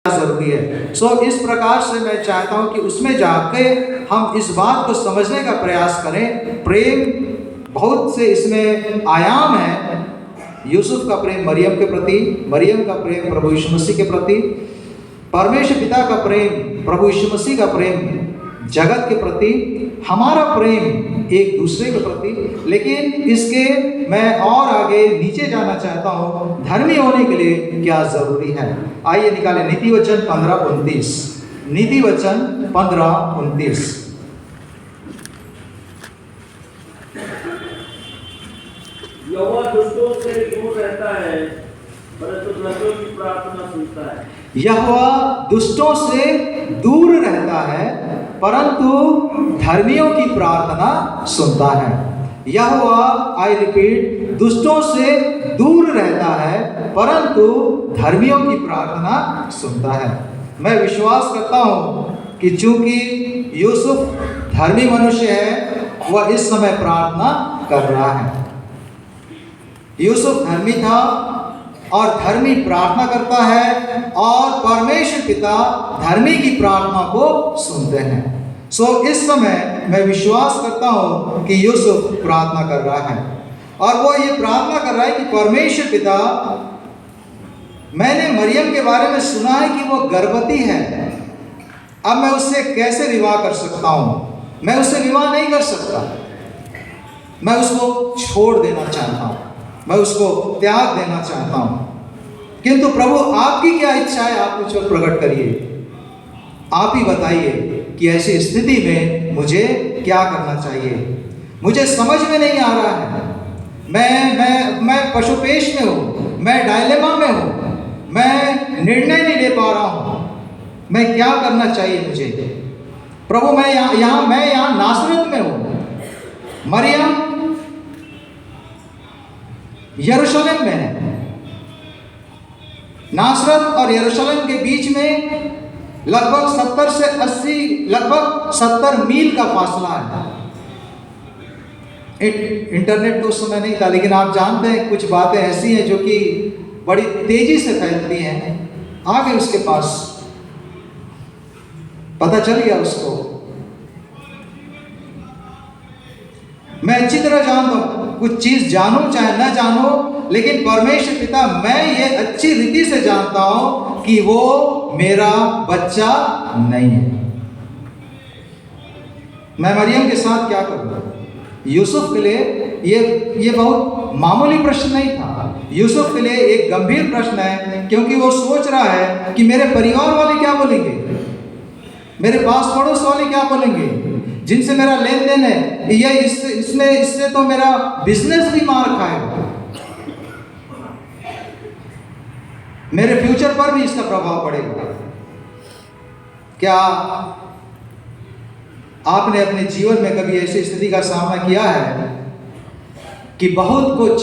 जरूरी है। इस प्रकार से मैं चाहता हूं कि उसमें जाके हम इस बात को समझने का प्रयास करें। प्रेम बहुत से इसमें आयाम है। यूसुफ का प्रेम मरियम के प्रति, मरियम का प्रेम प्रभु यीशु मसीह के प्रति, परमेश्वर पिता का प्रेम, प्रभु यीशु मसीह का प्रेम जगत के प्रति, हमारा प्रेम एक दूसरे के प्रति। लेकिन इसके मैं और आगे नीचे जाना चाहता हूं, धर्मी होने के लिए क्या जरूरी है। आइए निकालें नीति वचन 15:29। नीति वचन 15:29। यहोवा दुष्टों से दूर रहता है, परंतु धर्मियों की प्रार्थना सुनता है। यहोवा दुष्टों से दूर रहता है, परंतु धर्मियों की प्रार्थना सुनता है। यहोवा, आई रिपीट, दुष्टों से दूर रहता है, परंतु धर्मियों की प्रार्थना सुनता है। मैं विश्वास करता हूं कि चूंकि यूसुफ धर्मी मनुष्य है, वह इस समय प्रार्थना कर रहा है। यूसुफ धर्मी था और धर्मी प्रार्थना करता है, और परमेश्वर पिता धर्मी की प्रार्थना को सुनते हैं। इस समय मैं विश्वास करता हूं कि यूसुफ प्रार्थना कर रहा है, और वो ये प्रार्थना कर रहा है कि परमेश्वर पिता, मैंने मरियम के बारे में सुना है कि वो गर्भवती है। अब मैं उससे कैसे विवाह कर सकता हूं? मैं उससे विवाह नहीं कर सकता। मैं उसको छोड़ देना चाहता हूं, मैं उसको त्याग देना चाहता हूं। किंतु प्रभु, आपकी क्या इच्छा है? आप मुझ पर प्रकट करिए। आप ही बताइए कि ऐसी स्थिति में मुझे क्या करना चाहिए। मुझे समझ में नहीं आ रहा है। मैं पशुपेश में हूँ, मैं डायलेमा में हूँ, मैं निर्णय नहीं ले पा रहा हूँ। मैं क्या करना चाहिए मुझे? प्रभु, मैं यहाँ नासरत में हूँ। मरियम यरूशलेम में है। नासरत और यरूशलेम के बीच में लगभग 70 मील का फासला है। इंटरनेट तो उस समय नहीं था, लेकिन आप जानते हैं कुछ बातें ऐसी हैं जो कि बड़ी तेजी से फैलती हैं। आ गए उसके पास, पता चल गया उसको। मैं अच्छी तरह जानता हूं, कुछ चीज जानूं चाहे ना जानूं, लेकिन परमेश्वर पिता, मैं ये अच्छी रीति से जानता हूं कि वो मेरा बच्चा नहीं है। मैं मरियम के साथ क्या करूं? यूसुफ के लिए ये बहुत मामूली प्रश्न नहीं था। यूसुफ के लिए एक गंभीर प्रश्न है, क्योंकि वो सोच रहा है कि मेरे परिवार वाले क्या बोलेंगे, मेरे पास पड़ोस वाले क्या बोलेंगे, जिनसे मेरा लेन देन है, ये इससे तो मेरा बिजनेस भी मार खाएगा, मेरे फ्यूचर पर भी इसका प्रभाव पड़ेगा। क्या आपने अपने जीवन में कभी ऐसी स्थिति का सामना किया है कि बहुत कुछ,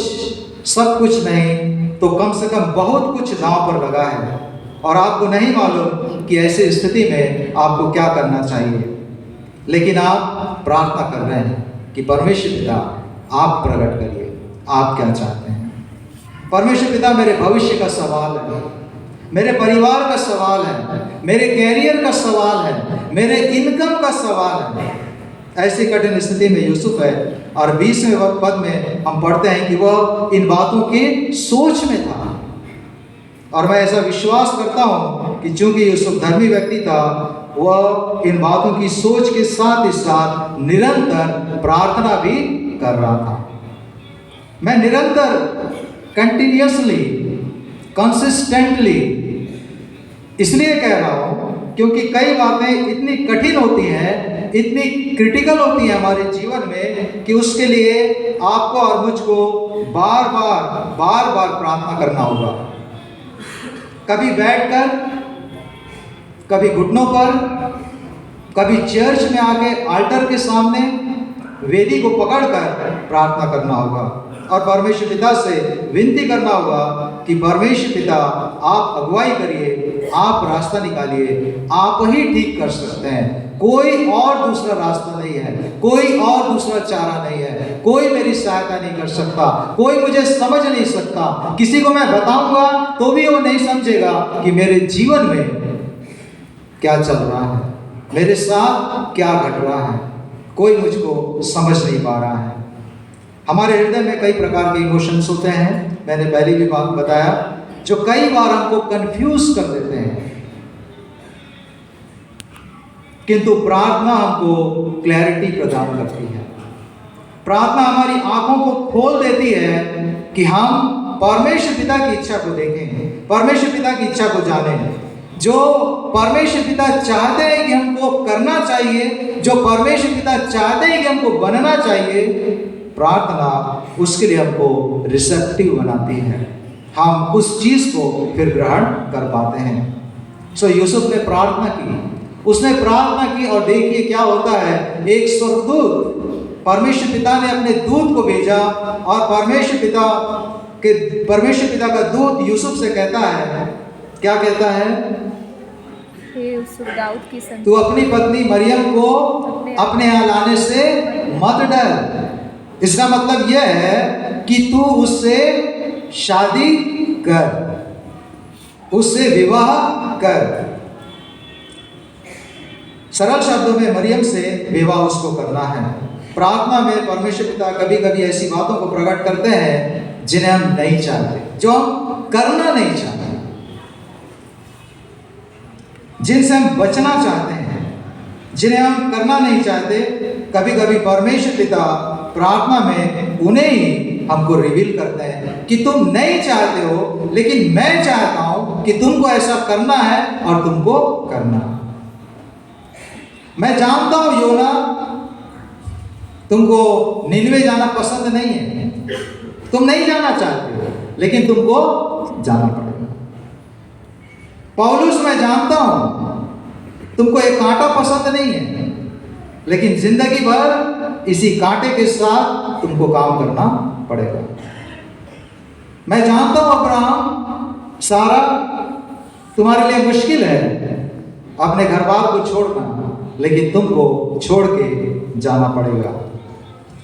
सब कुछ नहीं तो कम से कम बहुत कुछ दांव पर लगा है, और आपको नहीं मालूम कि ऐसी स्थिति में आपको क्या करना चाहिए, लेकिन आप प्रार्थना कर रहे हैं कि परमेश्वर पिता, आप प्रकट करिए, आप क्या चाहते हैं। परमेश्वर पिता, मेरे भविष्य का सवाल है, मेरे परिवार का सवाल है, मेरे कैरियर का सवाल है, मेरे इनकम का सवाल है। ऐसी कठिन स्थिति में यूसुफ है, और 20वें पद में हम पढ़ते हैं कि वह इन बातों की सोच में था। और मैं ऐसा विश्वास करता हूं कि चूंकि यूसुफ धर्मी व्यक्ति था, वह इन बातों की सोच के साथ ही साथ निरंतर प्रार्थना भी कर रहा था। मैं निरंतर, कंटिन्यूअसली, कंसिस्टेंटली इसलिए कह रहा हूं क्योंकि कई बातें इतनी कठिन होती हैं, इतनी क्रिटिकल होती हैं हमारे जीवन में, कि उसके लिए आपको और मुझको बार बार प्रार्थना करना होगा। कभी बैठकर, कभी घुटनों पर, कभी चर्च में आके आल्टर के सामने वेदी को पकड़कर प्रार्थना करना होगा, और परमेश्वर पिता से विनती करना होगा कि परमेश्वर पिता, आप अगुवाई करिए, आप रास्ता निकालिए, आप ही ठीक कर सकते हैं। कोई और दूसरा रास्ता नहीं है, कोई और दूसरा चारा नहीं है, कोई मेरी सहायता नहीं कर सकता, कोई मुझे समझ नहीं सकता। किसी को मैं बताऊंगा तो भी वो नहीं समझेगा कि मेरे जीवन में क्या चल रहा है, मेरे साथ क्या घट रहा है, कोई मुझको समझ नहीं पा रहा है। हमारे हृदय में कई प्रकार के इमोशंस होते हैं, मैंने पहले भी बात बताया, जो कई बार हमको कंफ्यूज कर देते हैं। किंतु प्रार्थना हमको क्लैरिटी प्रदान करती है। प्रार्थना हमारी आंखों को खोल देती है कि हम परमेश्वर पिता की इच्छा को देखें, परमेश्वर पिता की इच्छा को जानें। जो परमेश्वर पिता चाहते हैं कि हमको करना चाहिए, जो परमेश्वर पिता चाहते हैं कि हमको बनना चाहिए, प्रार्थना उसके लिए हमको रिसेप्टिव बनाती है। हम उस चीज को फिर ग्रहण कर पाते हैं। सो यूसुफ ने प्रार्थना की, उसने प्रार्थना की और देखिए क्या होता है। एक स्वर्गदूत, परमेश्वर पिता ने अपने दूत को भेजा और परमेश्वर पिता का दूत यूसुफ से कहता है, क्या कहता है, दाऊद की संतान, तू अपनी पत्नी मरियम को अपने यहाँ लाने से मत डर। इसका मतलब यह है कि तू उससे शादी कर, उससे विवाह कर। सरल शब्दों में मरियम से विवाह उसको करना है। प्रार्थना में परमेश्वर पिता कभी कभी ऐसी बातों को प्रकट करते हैं जिन्हें हम नहीं चाहते, जो हम करना नहीं चाहते, जिनसे हम बचना चाहते हैं, जिन्हें हम करना नहीं चाहते। कभी कभी परमेश्वर पिता प्रार्थना में उन्हें ही हमको रिवील करते हैं कि तुम नहीं चाहते हो, लेकिन मैं चाहता हूं कि तुमको ऐसा करना है और तुमको करना। मैं जानता हूं योना, तुमको निनवे जाना पसंद नहीं है, तुम नहीं जाना चाहते हो, लेकिन तुमको जाना पड़ेगा। पौलुस, मैं जानता हूं तुमको एक कांटा पसंद नहीं है, लेकिन जिंदगी भर इसी कांटे के साथ तुमको काम करना पड़ेगा। मैं जानता हूं अब्राहम, सारा, तुम्हारे लिए मुश्किल है अपने घर बार को छोड़ना, लेकिन तुमको छोड़ के जाना पड़ेगा।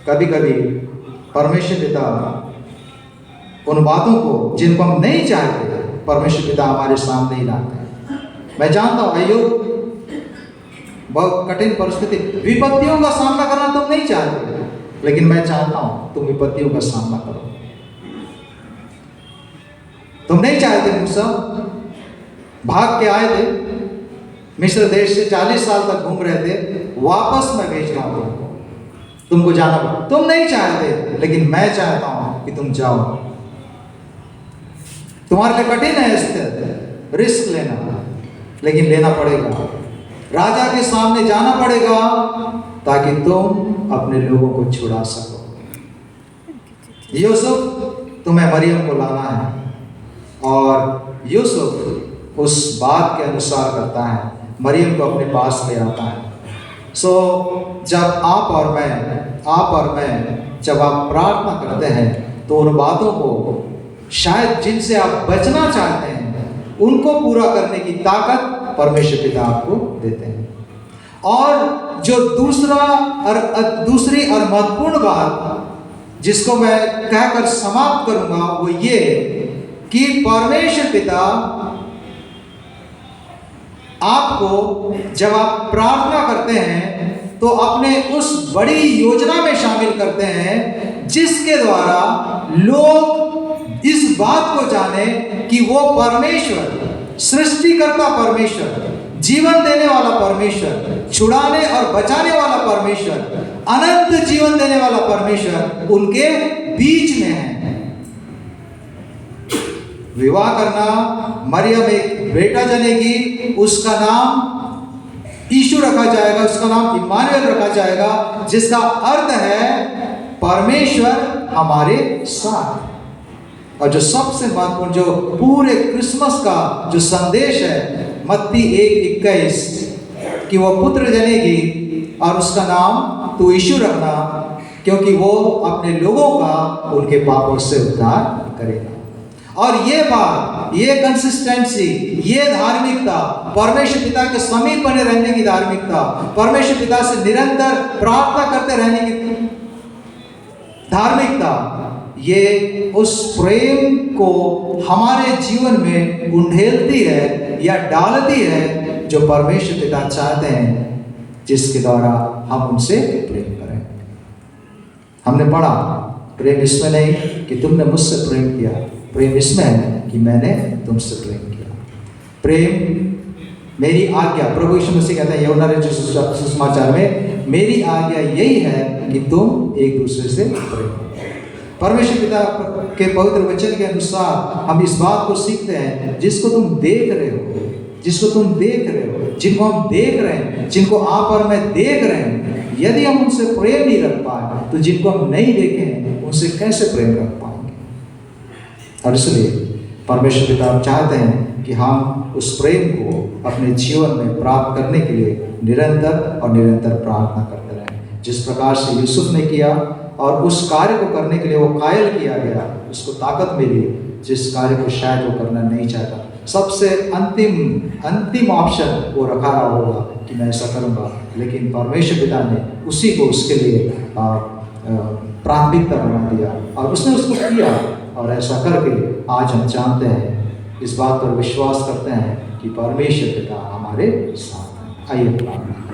कभी कभी परमेश्वर पिता उन बातों को जिनको हम नहीं चाहते, परमेश्वर पिता हमारे सामने ही लाते हैं। मैं जानता हूं अय्यूब, बहुत कठिन परिस्थिति, विपत्तियों का सामना करना तुम नहीं चाहते, लेकिन मैं चाहता हूं तुम विपत्तियों का सामना करो। तुम नहीं चाहते, मूसा भाग के आए थे मिस्र देश से, 40 साल तक घूम रहे थे, वापस मैं भेज रहा हूं तुमको जाना पड़ा। तुम नहीं चाहते, लेकिन मैं चाहता हूं कि तुम जाओ। तुम्हारे लिए कठिन है स्थिति, रिस्क लेना, लेकिन लेना पड़ेगा। राजा के सामने जाना पड़ेगा ताकि तुम अपने लोगों को छुड़ा सको। यूसुफ, तुम्हें मरियम को लाना है, और यूसुफ उस बात के अनुसार करता है, मरियम को अपने पास ले आता है। सो जब आप और मैं जब आप प्रार्थना करते हैं, तो उन बातों को शायद जिनसे आप बचना चाहते हैं, उनको पूरा करने की ताकत परमेश्वर पिता आपको देते हैं। और जो दूसरी और महत्वपूर्ण बात जिसको मैं कहकर समाप्त करूंगा, वो ये कि परमेश्वर पिता आपको, जब आप प्रार्थना करते हैं, तो अपने उस बड़ी योजना में शामिल करते हैं जिसके द्वारा लोग इस बात को जाने कि वो परमेश्वर, सृष्टिकर्ता परमेश्वर, जीवन देने वाला परमेश्वर, छुड़ाने और बचाने वाला परमेश्वर, अनंत जीवन देने वाला परमेश्वर उनके बीच में है। विवाह करना, मरियम एक बेटा जनेगी, उसका नाम यीशु रखा जाएगा, उसका नाम इम्मानुएल रखा जाएगा, जिसका अर्थ है परमेश्वर हमारे साथ। और जो सबसे महत्वपूर्ण, जो पूरे क्रिसमस का जो संदेश है, मत्ती 1:21, कि वो पुत्र जनेगी और उसका नाम तू यीशु रखना, क्योंकि वो अपने लोगों का उनके पापों से उद्धार करेगा। और ये बात, ये कंसिस्टेंसी, ये धार्मिकता, परमेश्वर पिता के समीप बने रहने की धार्मिकता, परमेश्वर पिता से निरंतर प्रार्थना करते रहने की धार्मिकता, ये उस प्रेम को हमारे जीवन में उंडेलती है या डालती है जो परमेश्वर पिता चाहते हैं जिसके द्वारा हम उनसे प्रेम करें। हमने पढ़ा प्रेम इसमें नहीं कि तुमने मुझसे प्रेम किया, प्रेम इसमें है कि मैंने तुमसे प्रेम किया। प्रेम मेरी आज्ञा, प्रभु यीशु मसीह कहते हैं यूहन्ना रचित सुसमाचार में, मेरी आज्ञा यही है कि तुम एक दूसरे से प्रेम करो। परमेश्वर पिता के पवित्र वचन के अनुसार हम इस बात को सीखते हैं, जिसको तुम देख रहे हो, जिसको तुम देख रहे हो, जिनको हम देख रहे हैं, जिनको आप और मैं देख रहे हैं, यदि हम उनसे प्रेम नहीं रख पाए तो जिनको हम नहीं देखे हैं उनसे कैसे प्रेम रख पाएंगे। और इसलिए परमेश्वर पिता चाहते हैं कि हम उस प्रेम को अपने जीवन में प्राप्त करने के लिए निरंतर और निरंतर प्रार्थना करते रहें। जिस प्रकार से यूसुफ ने किया और उस कार्य को करने के लिए वो कायल किया गया, उसको ताकत मिली, जिस कार्य को शायद वो करना नहीं चाहता, सबसे अंतिम ऑप्शन वो रखा रहा होगा कि मैं ऐसा करूँगा, लेकिन परमेश्वर पिता ने उसी को उसके लिए प्राथमिकता बना दिया और उसने उसको किया। और ऐसा करके आज हम जानते हैं, इस बात पर विश्वास करते हैं कि परमेश्वर पिता हमारे साथ हैं। आइए प्रार्थना।